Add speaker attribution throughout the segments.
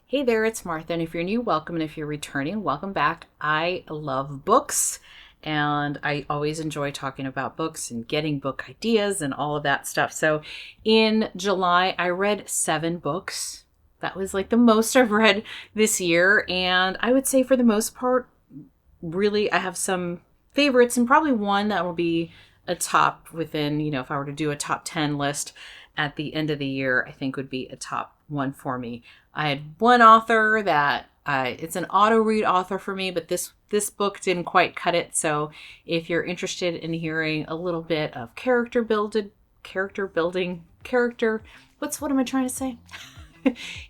Speaker 1: Hey there, it's Martha, and if you're new, welcome, and if you're returning, welcome back. I love books, and I always enjoy talking about books and getting book ideas and all of that stuff. So in July, I read 7 books. That was like the most I've read this year, and I would say for the most part, really, I have some favorites, and probably one that will be a top within, if I were to do a top 10 list at the end of the year, I think would be a top one for me. I had one author that it's an auto read author for me, but this book didn't quite cut it. So if you're interested in hearing a little bit of character, what am I trying to say?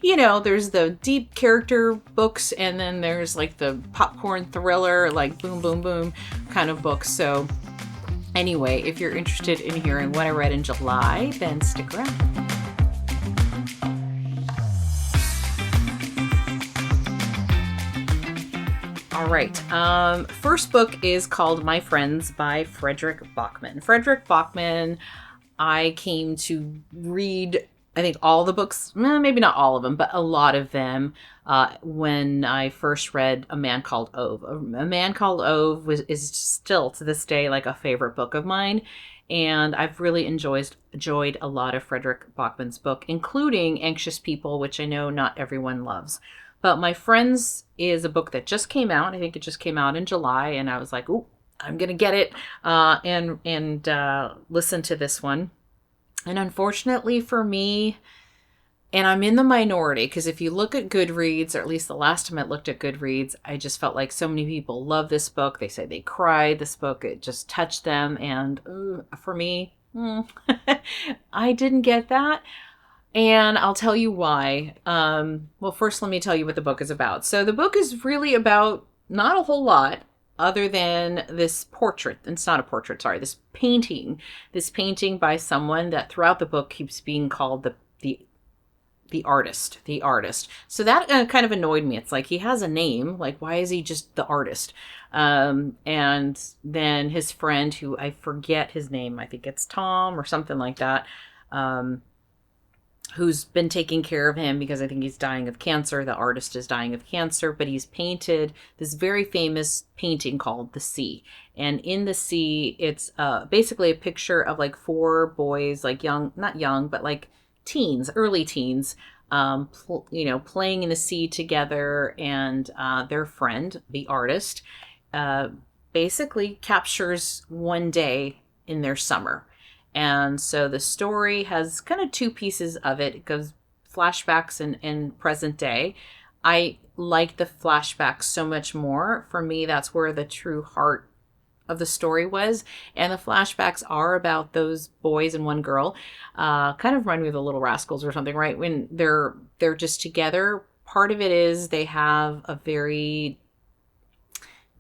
Speaker 1: There's the deep character books, and then there's like the popcorn thriller, like boom, boom, boom kind of books. So anyway, if you're interested in hearing what I read in July, then stick around. All right. First book is called My Friends by Frederick Bachman. Frederick Bachman, I came to read, I think, all the books, maybe not all of them, but a lot of them, when I first read A Man Called Ove. A Man Called Ove is still to this day like a favorite book of mine. And I've really enjoyed a lot of Frederick Bachman's book, including Anxious People, which I know not everyone loves. But My Friends is a book that just came out. I think it just came out in July, and I was like, "Ooh, I'm gonna get it and listen to this one." And unfortunately for me, and I'm in the minority, because if you look at Goodreads, or at least the last time I looked at Goodreads, I just felt like so many people love this book. They say they cried. This book, it just touched them. And for me, I didn't get that. And I'll tell you why. Well, first, let me tell you what the book is about. So the book is really about not a whole lot other than this portrait. It's not a portrait, sorry, this painting. This painting by someone that throughout the book keeps being called the artist. The artist. So that kind of annoyed me. It's like, he has a name. Like, why is he just the artist? And then his friend, who I forget his name, I think it's Tom or something like that, who's been taking care of him because I think he's dying of cancer. The artist is dying of cancer, but he's painted this very famous painting called The Sea. And in The Sea, it's basically a picture of like 4 boys, like not young, but like teens, early teens, playing in the sea together. And their friend, the artist, basically captures one day in their summer. And so the story has kind of 2 pieces of it. It goes flashbacks and present day. I like the flashbacks so much more. For me, that's where the true heart of the story was. And the flashbacks are about those boys and one girl. Kind of remind me of the Little Rascals or something, right? When they're just together. Part of it is they have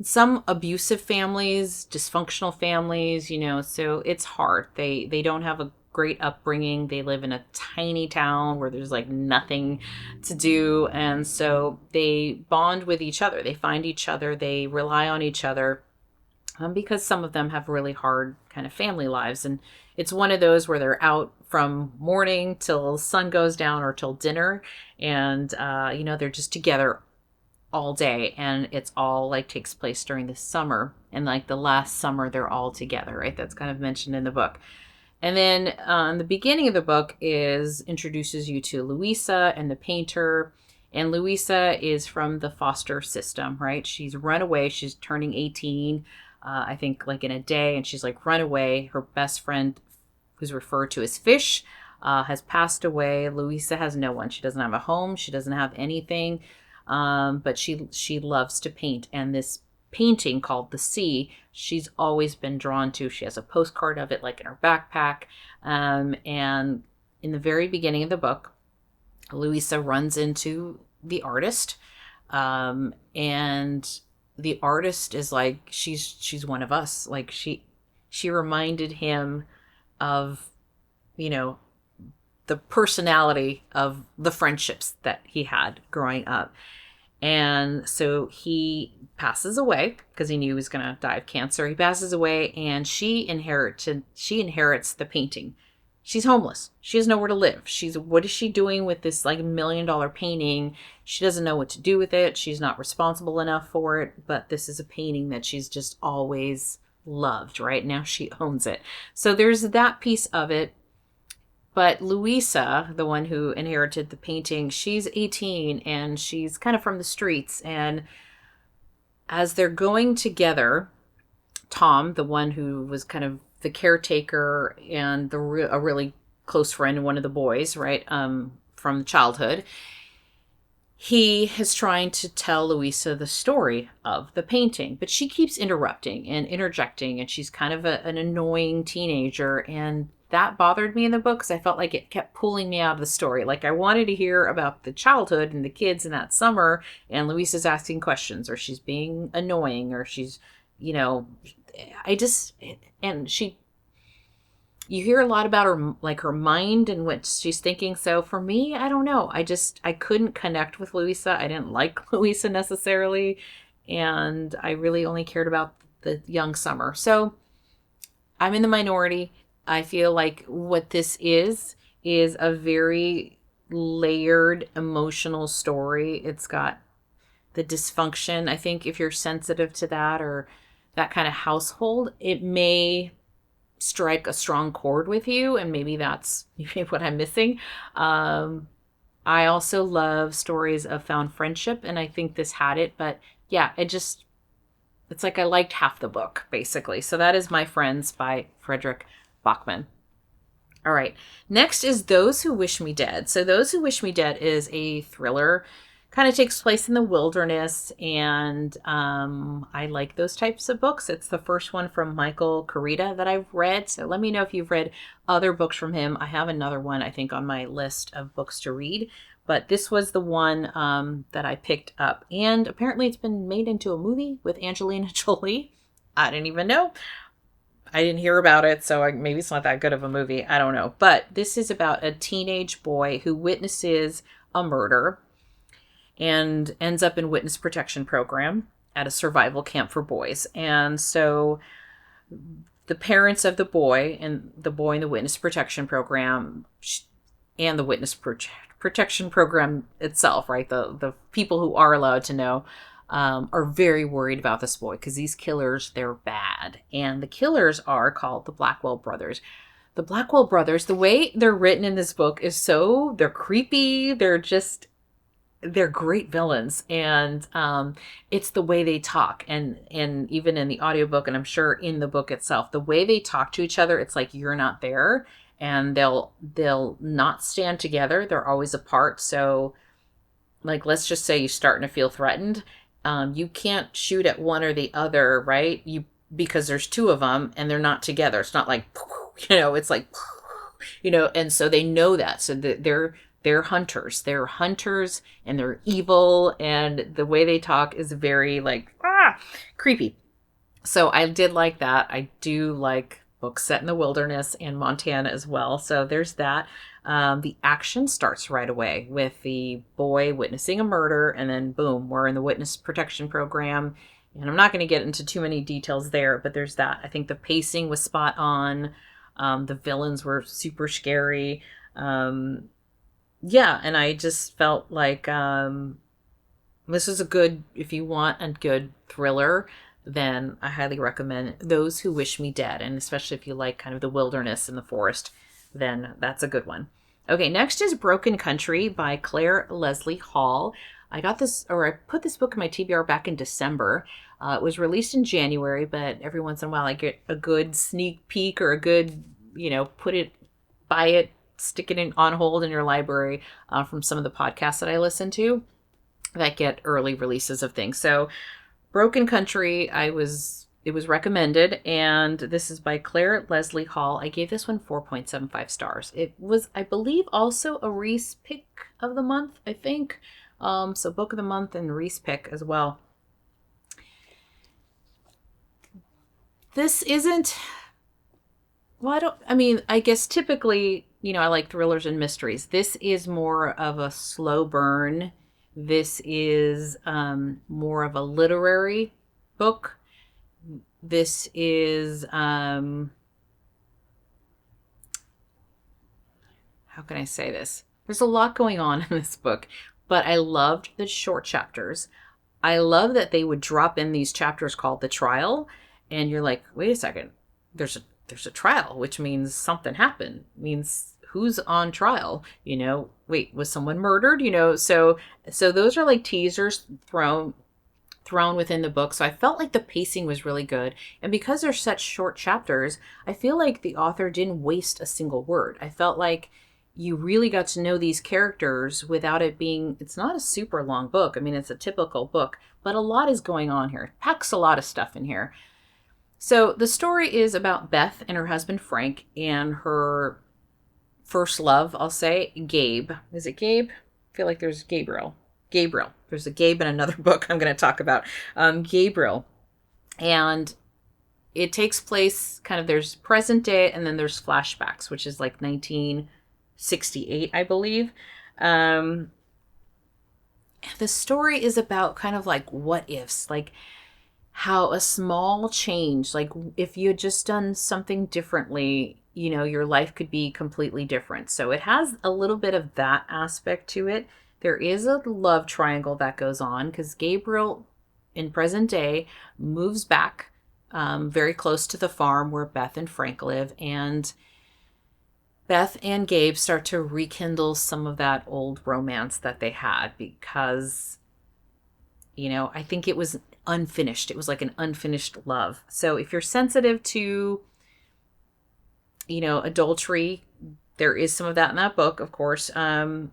Speaker 1: some abusive families, dysfunctional families, so it's hard. They don't have a great upbringing. They live in a tiny town where there's like nothing to do. And so they bond with each other. They find each other. They rely on each other because some of them have really hard kind of family lives. And it's one of those where they're out from morning till sun goes down or till dinner. And, they're just together all day, and it's all like takes place during the summer, and like the last summer they're all together, right? That's kind of mentioned in the book. And then the beginning of the book introduces you to Louisa and the painter. And Louisa is from the foster system, right? She's run away. She's turning 18, I think like in a day, and she's like run away. Her best friend, who's referred to as Fish, has passed away. Louisa has no one. She doesn't have a home. She doesn't have anything. But she loves to paint, and this painting called The Sea, she's always been drawn to. She has a postcard of it like in her backpack. And in the very beginning of the book, Louisa runs into the artist. And the artist is like, she's one of us. Like she reminded him of, the personality of the friendships that he had growing up. And so he passes away because he knew he was going to die of cancer. He passes away, and she inherits the painting. she's homeless. She has nowhere to live. What is she doing with this like $1 million painting? She doesn't know what to do with it. She's not responsible enough for it, but this is a painting that she's just always loved, right? Now she owns it. So there's that piece of it. But Louisa, the one who inherited the painting, she's 18 and she's kind of from the streets. And as they're going together, Tom, the one who was kind of the caretaker and a really close friend, one of the boys, right, from childhood, he is trying to tell Louisa the story of the painting, but she keeps interrupting and interjecting, and she's kind of an annoying teenager, and that bothered me in the book because I felt like it kept pulling me out of the story. Like I wanted to hear about the childhood and the kids in that summer, and Louisa's asking questions, or she's being annoying, or she's, you hear a lot about her, like her mind and what she's thinking. So for me, I don't know. I couldn't connect with Louisa. I didn't like Louisa necessarily. And I really only cared about the young Summer. So I'm in the minority. I feel like what this is a very layered emotional story. It's got the dysfunction. I think if you're sensitive to that or that kind of household, it may strike a strong chord with you, and maybe that's what I'm missing. I also love stories of found friendship, and I think this had it, but yeah, it's like I liked half the book, basically. So that is My Friends by Frederick Bachman. All right, next is Those Who Wish Me Dead. So Those Who Wish Me Dead is a thriller, kind of takes place in the wilderness, and I like those types of books. It's the first one from Michael Carita that I've read, so let me know if you've read other books from him. I have another one, I think, on my list of books to read, but this was the one that I picked up, and apparently it's been made into a movie with Angelina Jolie. I didn't even know. I didn't hear about it, so maybe it's not that good of a movie. I don't know. But this is about a teenage boy who witnesses a murder and ends up in witness protection program at a survival camp for boys. And so the parents of the boy in the witness protection program and the witness protection program itself, right? The people who are allowed to know are very worried about this boy because these killers, they're bad. And the killers are called the Blackwell brothers. The Blackwell brothers, the way they're written in this book is they're creepy. They're great villains, and it's the way they talk, and even in the audiobook, and I'm sure in the book itself, the way they talk to each other, it's like you're not there, and they'll not stand together. They're always apart. So like, let's just say you're starting to feel threatened. You can't shoot at one or the other, right? Because there's two of them and they're not together. It's not like, it's like, and so they know that. So they're hunters. They're hunters and they're evil. And the way they talk is very like, creepy. So I did like that. I do like books set in the wilderness and Montana as well. So there's that. The action starts right away with the boy witnessing a murder, and then boom, we're in the witness protection program. And I'm not going to get into too many details there, but there's that. I think the pacing was spot on. The villains were super scary. Yeah, and I just felt like this is if you want a good thriller, then I highly recommend Those Who Wish Me Dead. And especially if you like kind of the wilderness and the forest, then that's a good one. Okay, next is Broken Country by Claire Leslie Hall. I put this book in my TBR back in December. It was released in January, but every once in a while I get a good sneak peek or a good, buy it, stick it on hold in your library from some of the podcasts that I listen to that get early releases of things. So Broken Country, it was recommended, and this is by Claire Leslie Hall. I gave this one 4.75 stars. It was, I believe, also a Reese pick of the month, I think. So book of the month and Reese pick as well. This isn't, I guess typically, I like thrillers and mysteries. This is more of a slow burn. This is more of a literary book. This is how can I say this? There's a lot going on in this book, but I loved the short chapters. I love that they would drop in these chapters called The Trial, and you're like, wait a second, there's a trial, which means something happened. Means who's on trial? Wait, was someone murdered? So those are like teasers thrown within the book. So I felt like the pacing was really good. And because they're such short chapters, I feel like the author didn't waste a single word. I felt like you really got to know these characters without it being, it's not a super long book. I mean, it's a typical book, but a lot is going on here. It packs a lot of stuff in here. So the story is about Beth and her husband Frank and her first love, I'll say, Gabe. Is it Gabe? I feel like there's Gabriel. There's a Gabe in another book I'm going to talk about. Gabriel. And it takes place kind of, there's present day and then there's flashbacks, which is like 1968, I believe. The story is about kind of like what ifs, like how a small change, like if you had just done something differently, your life could be completely different. So it has a little bit of that aspect to it. There is a love triangle that goes on because Gabriel in present day moves back very close to the farm where Beth and Frank live, and Beth and Gabe start to rekindle some of that old romance that they had because, I think it was unfinished. It was like an unfinished love. So if you're sensitive to, adultery, there is some of that in that book, of course. And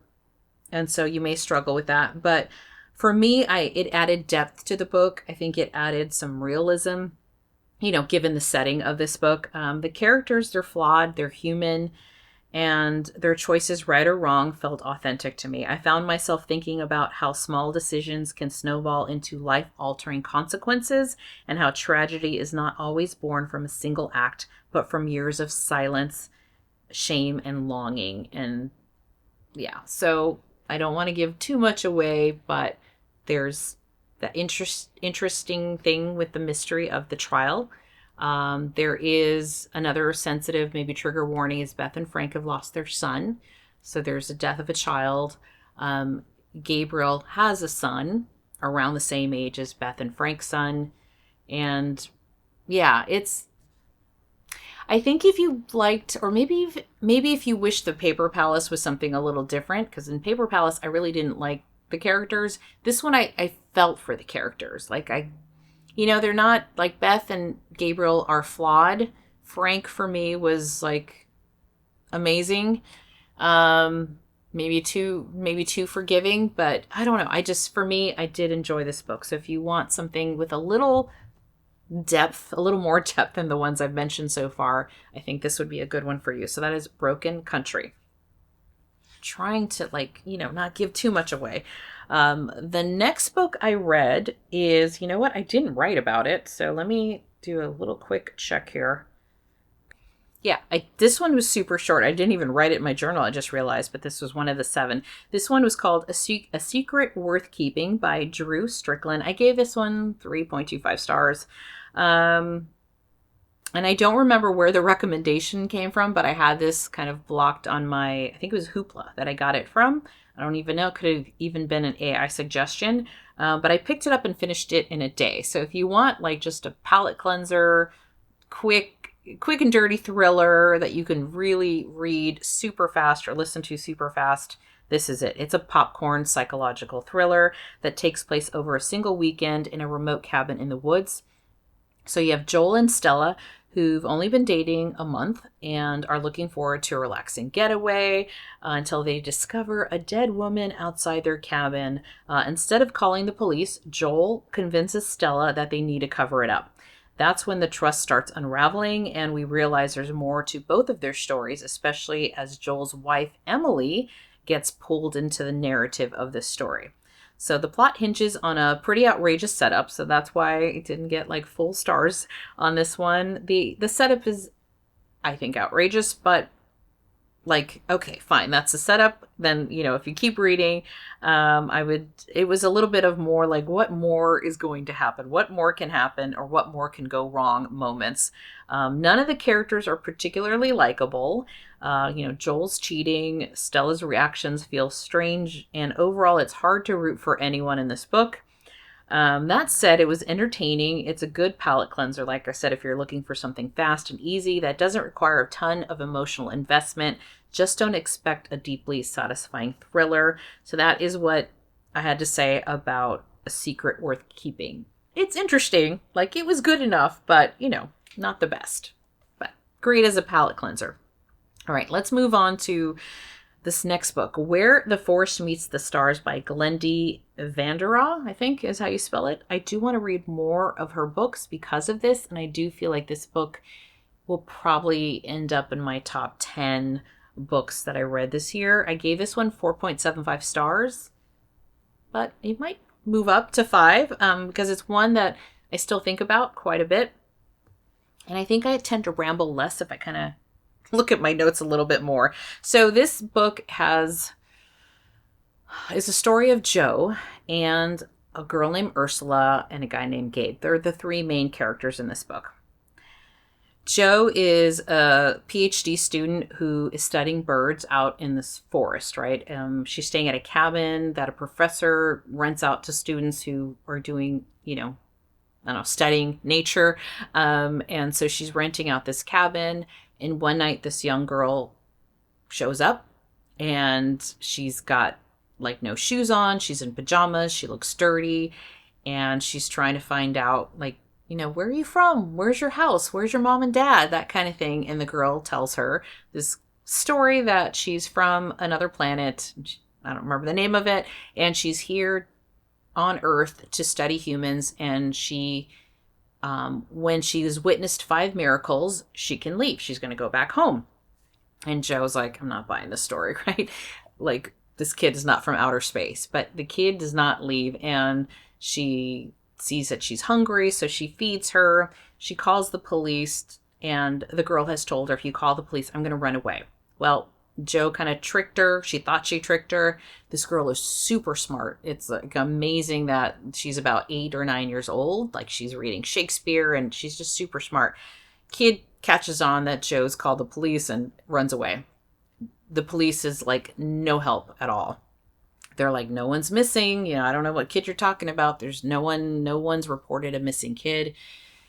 Speaker 1: so you may struggle with that. But for me, it added depth to the book. I think it added some realism, given the setting of this book. The characters, they're flawed, they're human, and their choices, right or wrong, felt authentic to me. I found myself thinking about how small decisions can snowball into life-altering consequences and how tragedy is not always born from a single act, but from years of silence, shame, and longing. And yeah, so I don't want to give too much away, but there's the interesting thing with the mystery of the trial. There is another sensitive, maybe trigger warning, is Beth and Frank have lost their son. So there's a death of a child. Gabriel has a son around the same age as Beth and Frank's son. And yeah, I think if you liked, or maybe if you wish the Paper Palace was something a little different, because in Paper Palace, I really didn't like the characters. This one, I felt for the characters. Like they're not, like Beth and Gabriel are flawed. Frank, for me, was like amazing. Maybe too forgiving, but I don't know. For me, I did enjoy this book. So if you want something with a little depth, a little more depth than the ones I've mentioned so far, I think this would be a good one for you. So that is Broken Country. Trying to not give too much away. The next book I read is, I didn't write about it. So let me do a little quick check here. Yeah, this one was super short. I didn't even write it in my journal, I just realized, but this was one of the 7. This one was called A Secret Worth Keeping by Drew Strickland. I gave this one 3.25 stars. And I don't remember where the recommendation came from, but I had this kind of blocked on I think it was Hoopla that I got it from. I don't even know. It could have even been an AI suggestion. But I picked it up and finished it in a day. So if you want just a palate cleanser, quick and dirty thriller that you can really read super fast or listen to super fast, this is it. It's a popcorn psychological thriller that takes place over a single weekend in a remote cabin in the woods. So you have Joel and Stella, who've only been dating a month and are looking forward to a relaxing getaway until they discover a dead woman outside their cabin. Instead of calling the police, Joel convinces Stella that they need to cover it up. That's when the trust starts unraveling, and we realize there's more to both of their stories, especially as Joel's wife, Emily, gets pulled into the narrative of this story. So the plot hinges on a pretty outrageous setup, so that's why it didn't get full stars on this one. The setup is, I think, outrageous, but like, okay, fine, that's the setup. Then, if you keep reading, it was a little bit of more like, what more is going to happen? What more can happen, or what more can go wrong moments? None of the characters are particularly likable. Joel's cheating, Stella's reactions feel strange, and overall, it's hard to root for anyone in this book. That said, it was entertaining. It's a good palate cleanser. Like I said, if you're looking for something fast and easy that doesn't require a ton of emotional investment, just don't expect a deeply satisfying thriller. So that is what I had to say about A Secret Worth Keeping. It's interesting. Like, it was good enough, but, not the best. But great as a palate cleanser. All right, let's move on to this next book, Where the Forest Meets the Stars by Glendy Vandera, I think is how you spell it. I do want to read more of her books because of this, and I do feel like this book will probably end up in my top 10 books that I read this year. I gave this one 4.75 stars, but it might move up to 5 because it's one that I still think about quite a bit. And I think I tend to ramble less if I kind of look at my notes a little bit more. So this book is a story of Joe and a girl named Ursula and a guy named Gabe. They're the 3 main characters in this book. Joe is a PhD student who is studying birds out in this forest, right? She's staying at a cabin that a professor rents out to students who are doing, studying nature. And so she's renting out this cabin. And one night, this young girl shows up, and she's got like no shoes on. She's in pajamas. She looks dirty, and she's trying to find out, like, where are you from? Where's your house? Where's your mom and dad? That kind of thing. And the girl tells her this story that she's from another planet. I don't remember the name of it. And she's here on Earth to study humans. And when she's witnessed 5 miracles, she can leave. She's going to go back home. And Joe's like, I'm not buying this story, right? Like, this kid is not from outer space. But the kid does not leave, and she sees that she's hungry, so she feeds her. She calls the police, and the girl has told her, if you call the police, I'm going to run away. Well, Joe kind of tricked her. She thought she tricked her. This girl is super smart. It's like amazing that she's about 8 or 9 years old. Like, she's reading Shakespeare, and she's just super smart. Kid catches on that Joe's called the police and runs away. The police is like no help at all. They're like, no one's missing. I don't know what kid you're talking about. There's no one's reported a missing kid.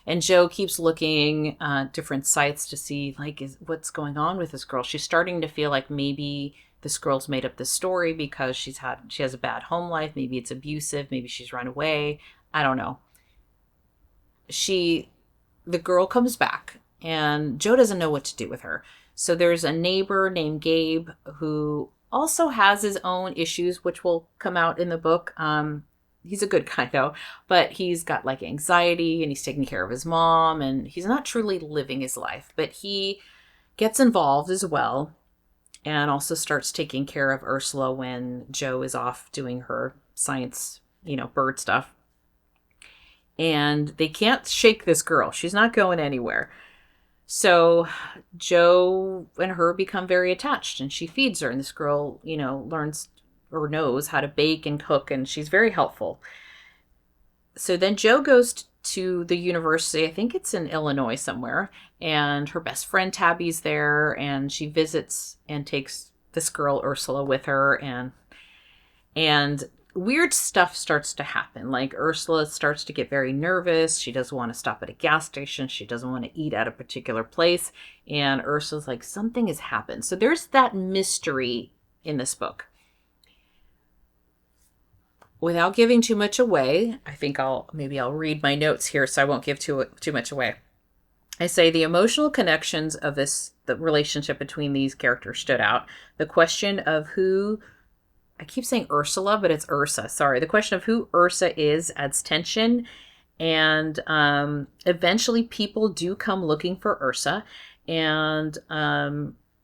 Speaker 1: And Joe keeps looking at different sites to see, like, what's going on with this girl. She's starting to feel like maybe this girl's made up this story because she has a bad home life. Maybe it's abusive. Maybe she's run away. I don't know. The girl comes back, and Joe doesn't know what to do with her. So there's a neighbor named Gabe who also has his own issues, which will come out in the book. He's a good guy, though, but he's got like anxiety, and he's taking care of his mom, and he's not truly living his life, but he gets involved as well, and also starts taking care of Ursula when Joe is off doing her science, bird stuff. And they can't shake this girl. She's not going anywhere. So Joe and her become very attached, and she feeds her, and this girl, learns or knows how to bake and cook, and she's very helpful. So then Joe goes to the university, I think it's in Illinois somewhere, and her best friend Tabby's there, and she visits and takes this girl Ursula with her, and weird stuff starts to happen. Like, Ursula starts to get very nervous. She doesn't want to stop at a gas station. She doesn't want to eat at a particular place. And Ursula's like, something has happened. So there's that mystery in this book. Without giving too much away, I think I'll read my notes here so I won't give too much away. I say the emotional connections of the relationship between these characters stood out. The question of who, I keep saying Ursula, but it's Ursa. Sorry. The question of who Ursa is adds tension. And eventually people do come looking for Ursa. And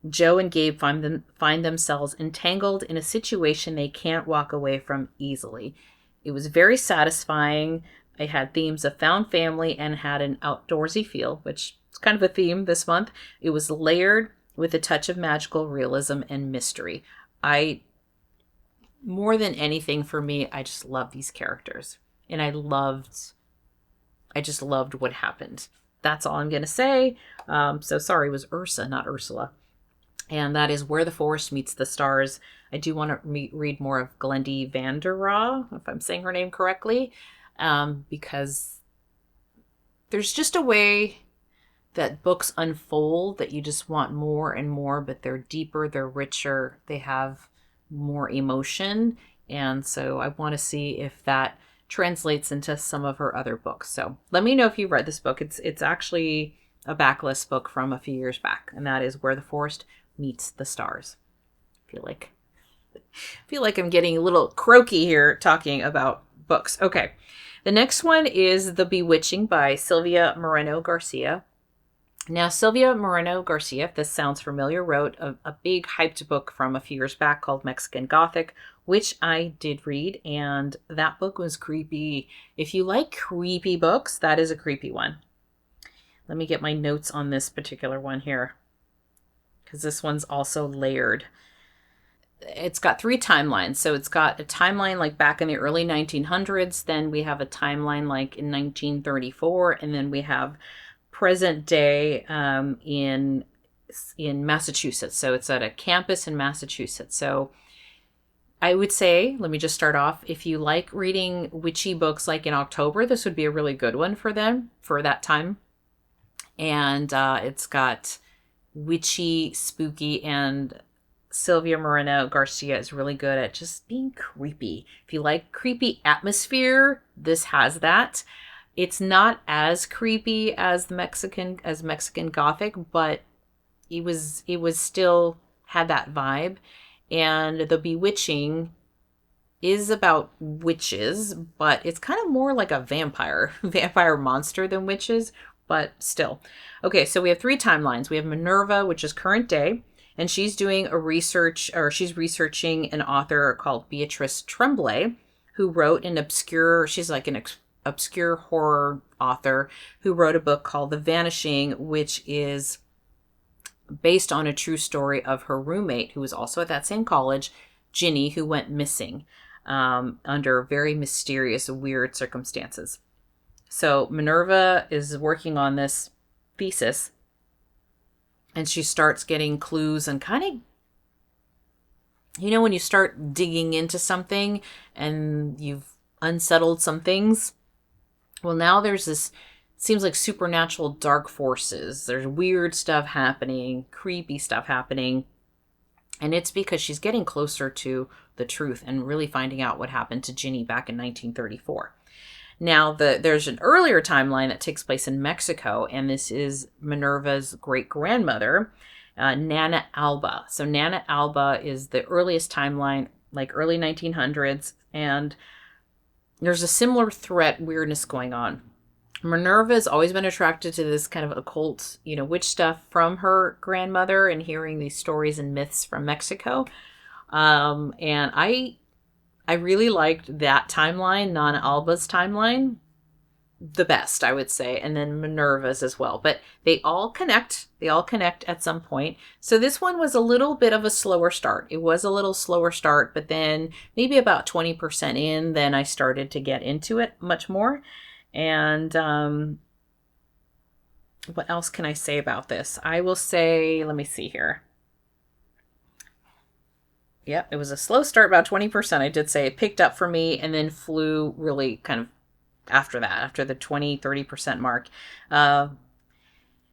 Speaker 1: Joe and Gabe find themselves entangled in a situation they can't walk away from easily. It was very satisfying. It had themes of found family and had an outdoorsy feel, which is kind of a theme this month. It was layered with a touch of magical realism and mystery. More than anything for me, I just love these characters. And I just loved what happened. That's all I'm going to say. So sorry, it was Ursa, not Ursula. And that is Where the Forest Meets the Stars. I do want to read more of Glendy Vanderraa, if I'm saying her name correctly, because there's just a way that books unfold that you just want more and more, but they're deeper, they're richer, they have more emotion. And so I want to see if that translates into some of her other books. So let me know if you read this book. It's actually a backlist book from a few years back, and that is Where the Forest Meets the Stars. I feel like I'm getting a little croaky here talking about books. Okay. The next one is The Bewitching by Silvia Moreno Garcia. Now, Silvia Moreno Garcia, if this sounds familiar, wrote a big hyped book from a few years back called Mexican Gothic, which I did read, and that book was creepy. If you like creepy books, that is a creepy one. Let me get my notes on this particular one here, because this one's also layered. It's got 3 timelines. So it's got a timeline like back in the early 1900s. Then we have a timeline like in 1934. And then we have present day in Massachusetts. So it's at a campus in Massachusetts. So I would say, let me just start off. If you like reading witchy books like in October, this would be a really good one for them for that time. And it's got witchy, spooky, and Silvia Moreno Garcia is really good at just being creepy. If you like creepy atmosphere, this has that. It's not as creepy as Mexican Gothic, but it was still had that vibe. And The Bewitching is about witches, but it's kind of more like a vampire monster than witches, but still. Okay, so we have 3 timelines. We have Minerva, which is current day, and she's doing she's researching an author called Beatrice Tremblay, who wrote she's like an obscure horror author who wrote a book called The Vanishing, which is based on a true story of her roommate, who was also at that same college, Ginny, who went missing under very mysterious, weird circumstances. So Minerva is working on this thesis, and she starts getting clues and kind of, when you start digging into something and you've unsettled some things, well, now there's this, seems like supernatural dark forces. There's weird stuff happening, creepy stuff happening. And it's because she's getting closer to the truth and really finding out what happened to Ginny back in 1934. Now, there's an earlier timeline that takes place in Mexico, and this is Minerva's great-grandmother, Nana Alba. So Nana Alba is the earliest timeline, like early 1900s, and there's a similar threat weirdness going on. Minerva has always been attracted to this kind of occult, witch stuff from her grandmother and hearing these stories and myths from Mexico. And I really liked that timeline, Nana Alba's timeline, the best, I would say, and then Minerva's as well. But they all connect. They all connect at some point. So this one was a little bit of a slower start. It was a little slower start, but then maybe about 20% in, then I started to get into it much more. And what else can I say about this? I will say, let me see here. Yep, it was a slow start, about 20%. I did say it picked up for me and then flew really kind of after that, after the 20-30% mark.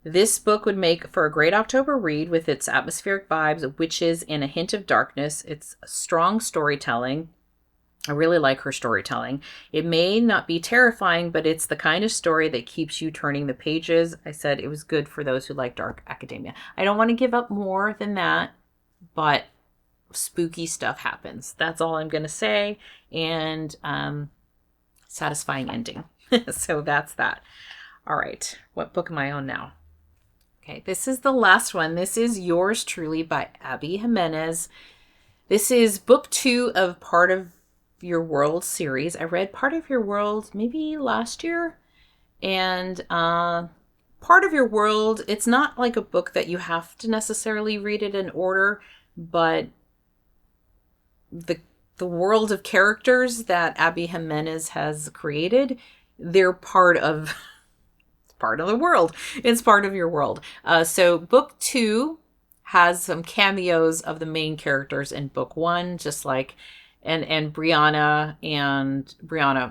Speaker 1: This book would make for a great October read with its atmospheric vibes, witches, and a hint of darkness. It's strong storytelling. I really like her storytelling. It may not be terrifying, but it's the kind of story that keeps you turning the pages. I said it was good for those who like dark academia. I don't want to give up more than that, but spooky stuff happens. That's all I'm going to say. And satisfying ending. So that's that. All right. What book am I on now? Okay, this is the last one. This is Yours Truly by Abby Jimenez. This is book 2 of Part of Your World series. I read Part of Your World maybe last year, and Part of Your World, it's not like a book that you have to necessarily read it in order, but the world of characters that Abby Jimenez has created, they're part of part of the world. It's part of your world. So book 2 has some cameos of the main characters in book 1, just like and Brianna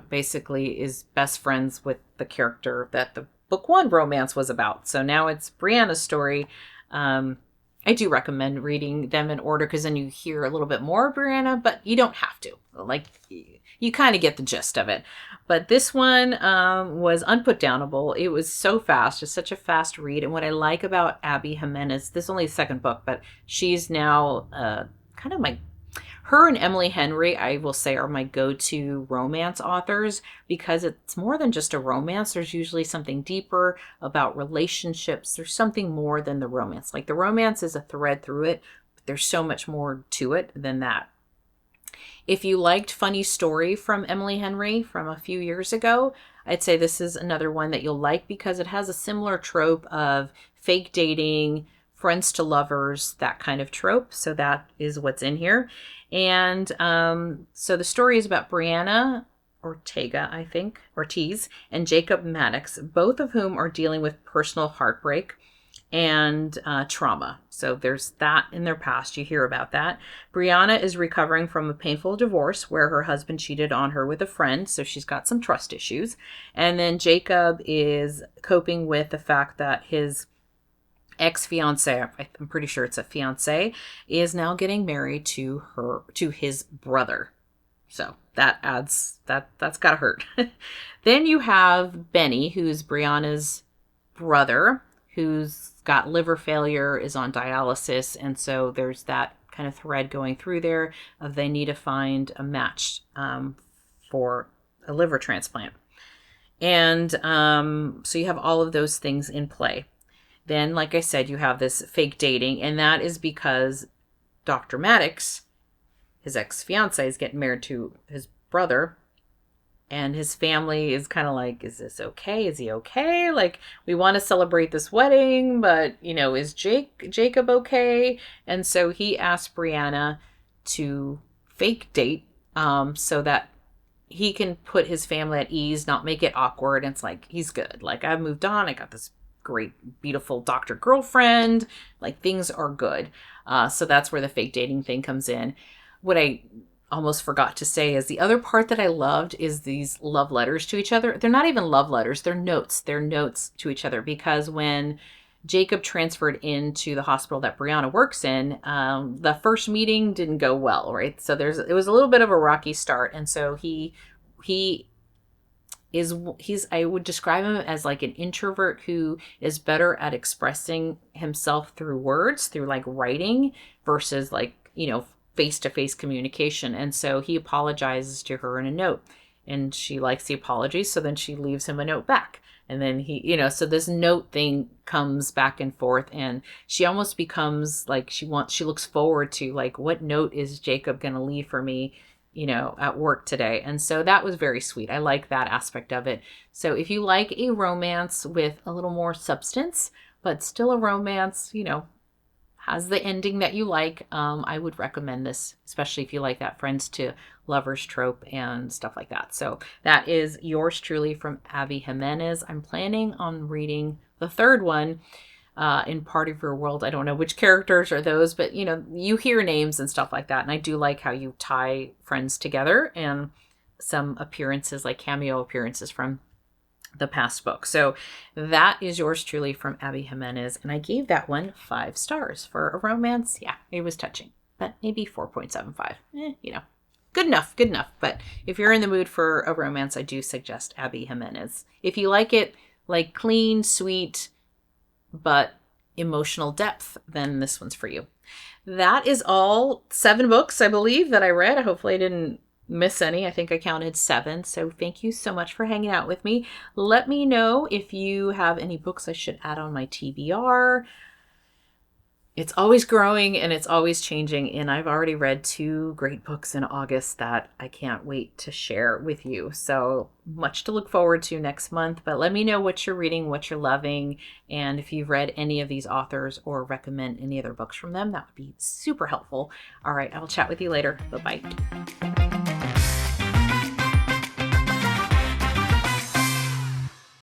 Speaker 1: basically is best friends with the character that the book 1 romance was about. So now it's Brianna's story. I do recommend reading them in order because then you hear a little bit more of Brianna, but you don't have to. Like, you kind of get the gist of it. But this one was unputdownable. It was so fast. It's such a fast read. And what I like about Abby Jimenez, this is only the second book, but she's now kind of her and Emily Henry, I will say, are my go-to romance authors because it's more than just a romance. There's usually something deeper about relationships. There's something more than the romance. Like the romance is a thread through it, but there's so much more to it than that. If you liked Funny Story from Emily Henry from a few years ago, I'd say this is another one that you'll like because it has a similar trope of fake dating, friends to lovers, that kind of trope. So that is what's in here. And so the story is about Brianna Ortiz, and Jacob Maddox, both of whom are dealing with personal heartbreak and trauma. So there's that in their past. You hear about that. Brianna is recovering from a painful divorce where her husband cheated on her with a friend. So she's got some trust issues. And then Jacob is coping with the fact that his ex-fiance, I'm pretty sure it's a fiance, is now getting married to his brother. So that's gotta hurt. Then you have Benny, who's Brianna's brother, who's got liver failure, is on dialysis, and so there's that kind of thread going through there of they need to find a match for a liver transplant. And so you have all of those things in play. Then, like I said, you have this fake dating, and that is because Dr. Maddox, his ex-fiance, is getting married to his brother, and his family is kind of like, is this okay? Is he okay? Like, we want to celebrate this wedding, but, is Jacob okay? And so he asked Brianna to fake date so that he can put his family at ease, not make it awkward. And it's like, he's good. Like, I've moved on. I got this great, beautiful doctor girlfriend. Like, things are good. So that's where the fake dating thing comes in. What I almost forgot to say is the other part that I loved is these love letters to each other. They're not even love letters. They're notes. They're notes to each other because when Jacob transferred into the hospital that Brianna works in, the first meeting didn't go well, right? So it was a little bit of a rocky start. And so I would describe him as like an introvert who is better at expressing himself through words, through like writing versus like, face-to-face communication. And so he apologizes to her in a note and she likes the apology. So then she leaves him a note back. And then so this note thing comes back and forth and she almost becomes like, she looks forward to like, what note is Jacob going to leave for me, at work today. And so that was very sweet. I like that aspect of it. So if you like a romance with a little more substance, but still a romance, has the ending that you like, I would recommend this, especially if you like that friends to lovers trope and stuff like that. So that is yours truly from Abby Jimenez. I'm planning on reading the third one in Part of Your World. I don't know which characters are those, but you hear names and stuff like that. And I do like how you tie friends together and some appearances, like cameo appearances from the past book. So that is yours truly from Abby Jimenez. And I gave that one 5 stars for a romance. Yeah, it was touching, but maybe 4.75. Good enough. But if you're in the mood for a romance, I do suggest Abby Jimenez. If you like it like clean, sweet, but emotional depth, then this one's for you. That is all 7 books, I believe, that I read. Hopefully I didn't miss any. I think I counted 7. So thank you so much for hanging out with me. Let me know if you have any books I should add on my TBR. It's always growing and it's always changing. And I've already read 2 great books in August that I can't wait to share with you. So much to look forward to next month. But let me know what you're reading, what you're loving, and if you've read any of these authors or recommend any other books from them, that would be super helpful. All right, I will chat with you later. Bye bye.